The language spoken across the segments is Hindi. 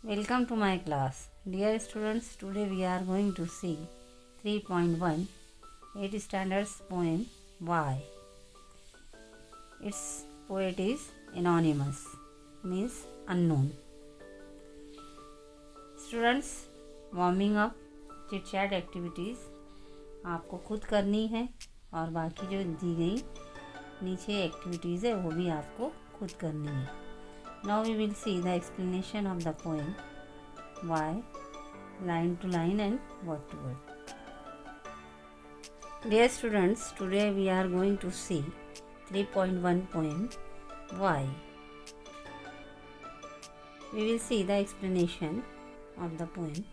Welcome to my class. Dear students, today we are going to see 3.1 8th standards poem Why. Its poet is anonymous, means unknown. Students, warming up, chit chat activities आपको खुद करनी है और बाकी जो दी गई नीचे एक्टिविटीज़ है वो भी आपको खुद करनी है. Now we will see the explanation of the poem Why, line to line and word to word. Dear students, today we are going to see 3.1 poem Why. We will see the explanation of the poem.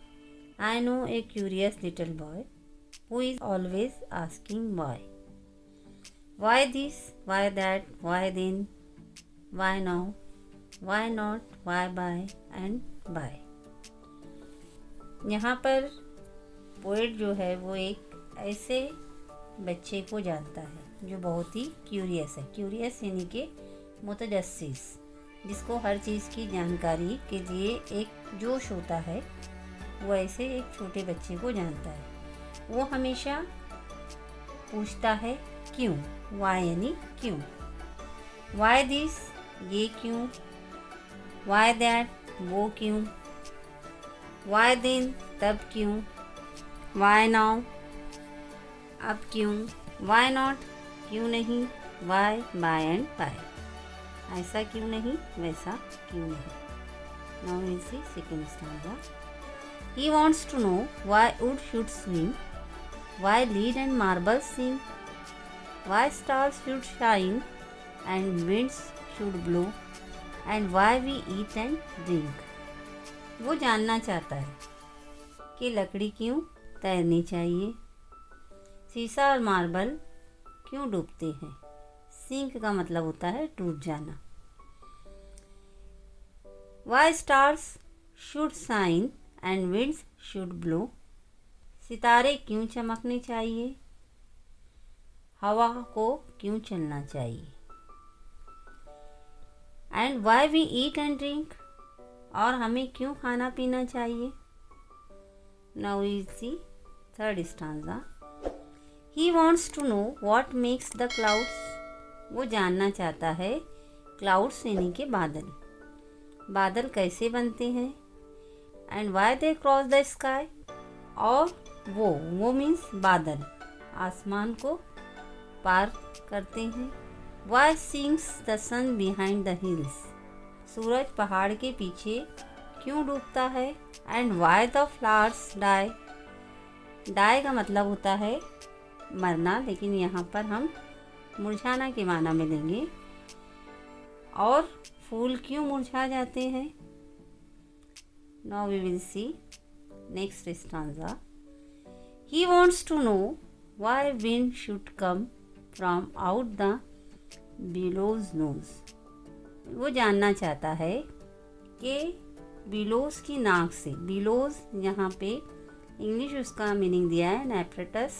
I know a curious little boy who is always asking why. Why this, why that, why then, why now, why not, why by and by. यहाँ पर पोएट जो है वो एक ऐसे बच्चे को जानता है जो बहुत ही क्यूरियस है. क्यूरियस यानी कि मुतजस्सिस, जिसको हर चीज़ की जानकारी के लिए एक जोश होता है, वो ऐसे एक छोटे बच्चे को जानता है. वो हमेशा पूछता है क्यों. वाई यानी क्यों. वाई दिस, ये क्यों. वाई दैट, वो क्यों. वाई देन, तब क्यों. वाई नाउ, अब क्यों. वाई नॉट, क्यों नहीं. वाई बाय एंड बाय, ऐसा क्यों नहीं, वैसा क्यों नहीं. Now will see second stanza. He wants to know why wood should swim, why lead and marble sing, why stars should shine and winds should blow, and why we eat and drink. वो जानना चाहता है कि लकड़ी क्यों तैरनी चाहिए, शीशा और मार्बल क्यों डूबते हैं. सिंक का मतलब होता है डूब जाना. Why stars should shine and winds should blow. सितारे क्यों चमकने चाहिए, हवा को क्यों चलना चाहिए. And why we eat and drink. और हमें क्यों खाना पीना चाहिए. Now we see third stanza. He wants to know what makes the clouds. वो जानना चाहता है clouds यानी के बादल, बादल कैसे बनते हैं. And why they cross the sky. और वो मीन्स बादल आसमान को पार करते हैं. Why sinks the sun behind the hills. सूरज पहाड़ के पीछे क्यों डूबता है. And why the flowers die. Die का मतलब होता है मरना, लेकिन यहाँ पर हम मुरझाना के माना में लेंगे. और फूल क्यों मुरझा जाते हैं. Now we will see next stanza. He wants to know why wind should come from out the bellows nose. वो जानना चाहता है कि बिलोज की नाक से. बिलोज यहाँ पे इंग्लिश उसका मीनिंग दिया है एपरेटस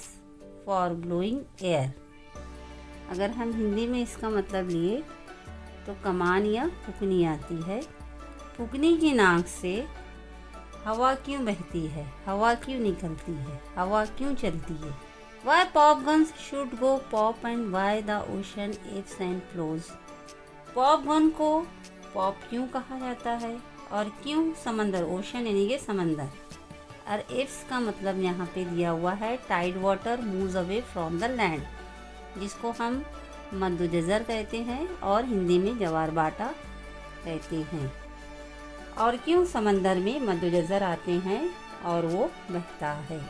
फॉर ब्लोइंग एयर. अगर हम हिंदी में इसका मतलब लिए तो कमान या फुकनी आती है. फुकनी की नाक से हवा क्यों बहती है, हवा क्यों निकलती है, हवा क्यों चलती है. Why pop guns should go pop and why the ocean ebbs and flows. Pop gun को पॉप क्यों कहा जाता है और क्यों समंदर, ओशन यानी कि समंदर. और एब्स का मतलब यहाँ पे दिया हुआ है tide water moves away from the land, जिसको हम मद्दुजज़र कहते हैं और हिंदी में जवार बाटा कहते हैं. और क्यों समंदर में मद्दुजज़र आते हैं और वो बहता है.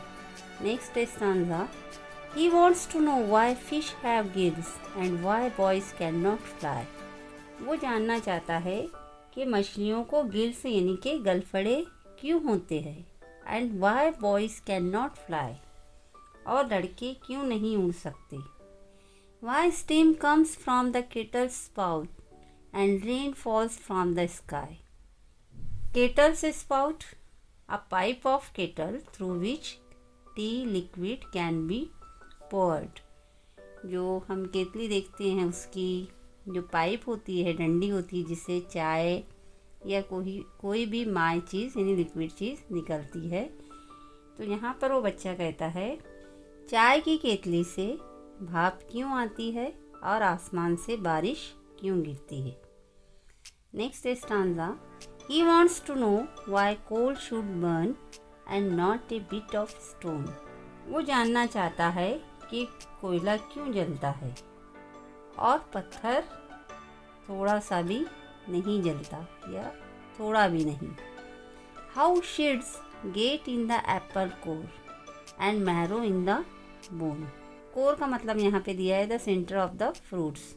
Next stanza. He wants to know why fish have gills and why boys can not fly. वो जानना चाहता है कि मछलियों को गिल्स यानी कि गलफड़े क्यों होते हैं. And why boys can not fly. और लड़के क्यों नहीं उड़ सकते. Why steam comes from the kettle spout and rain falls from the sky. Kettles spout, a pipe of kettle through which tea liquid can be poured. जो हम केतली देखते हैं उसकी जो पाइप होती है, डंडी होती है, जिससे चाय या कोई भी माय चीज़ यानी लिक्विड चीज़ निकलती है। तो यहाँ पर वो बच्चा कहता है, चाय की केतली से भाप क्यों आती है और आसमान से बारिश क्यों गिरती है। Next stanza, he wants to know why coal should burn and not a bit of stone. वो जानना चाहता है कि कोयला क्यों जलता है और पत्थर थोड़ा सा भी नहीं जलता या थोड़ा भी नहीं। How शीड्स get in the Apple core and marrow in the bone. Core का मतलब यहाँ पे दिया है the centre of the fruits.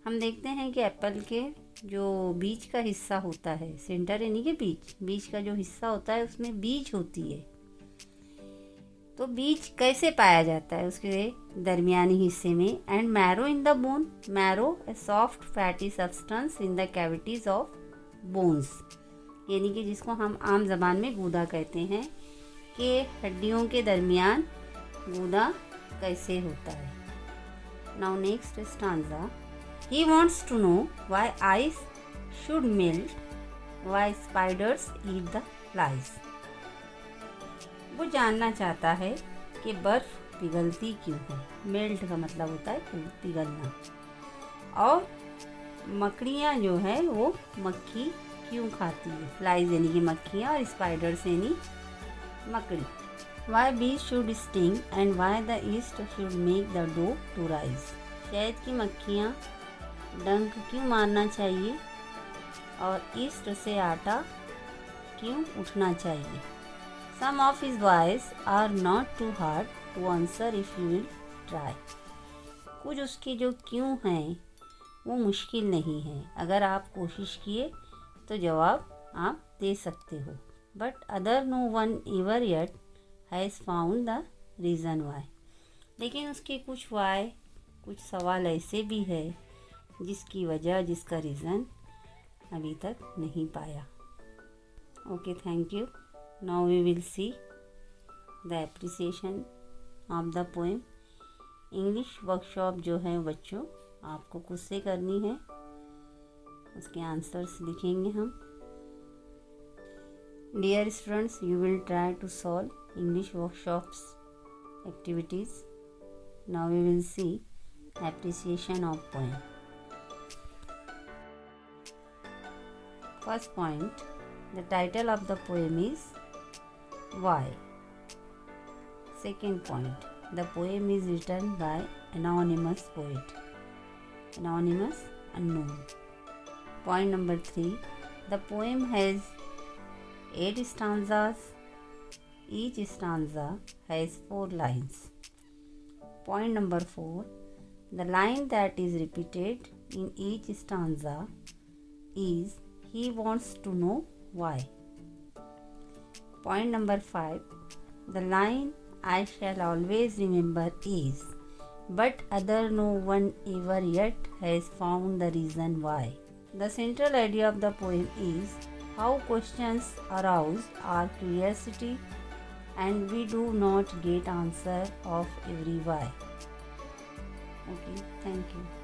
हम देखते हैं कि एप्पल के जो बीज का हिस्सा होता है, सेंटर यानी कि बीज का जो हिस्सा होता है उसमें बीज होती है। तो बीज कैसे पाया जाता है उसके दरमियानी हिस्से में। And marrow in the bone, marrow A soft fatty substance in the cavities of bones, यानी कि जिसको हम आम जबान में गूदा कहते हैं, कि हड्डियों के दरमियान गूदा कैसे होता है। Now next stanza, he wants to know why ice should melt, why spiders eat the flies। वो जानना चाहता है कि बर्फ पिघलती क्यों है। मेल्ट का मतलब होता है पिघलना। और मकड़ियाँ जो है वो मक्खी क्यों खाती है। फ्लाइज यानी कि मक्खियाँ और स्पाइडर्स यानी मकड़ी। Why bees should sting and why the yeast should make the dough to rise. शहद की मक्खियाँ डंक क्यों मारना चाहिए और ईस्ट से आटा क्यों उठना चाहिए। Some of his voice are not too hard to answer if you will try. कुछ उसके जो क्यों हैं वो मुश्किल नहीं है, अगर आप कोशिश किए तो जवाब आप दे सकते हो। But other no one ever yet has found the reason why. लेकिन उसके कुछ वाई, कुछ सवाल ऐसे भी है जिसकी वजह, जिसका रीज़न अभी तक नहीं पाया। Okay, thank you. Now we will see the appreciation of the poem. English workshop जो है बच्चों आपको खुद से करनी है, उसके आंसर्स लिखेंगे हम। Dear students, you will try to solve English workshops activities. Now we will see appreciation of poem. First point, the title of the poem is Why. Second point, the poem is written by anonymous poet, anonymous unknown. Point number 3, the poem has 8 stanzas. Each stanza has 4 lines. Point number 4, the line that is repeated in each stanza is he wants to know why. Point number 5, the line I shall always remember is, but other no one ever yet has found the reason why. The central idea of the poem is how questions arouse our curiosity and we do not get answer of every why. Okay, thank you.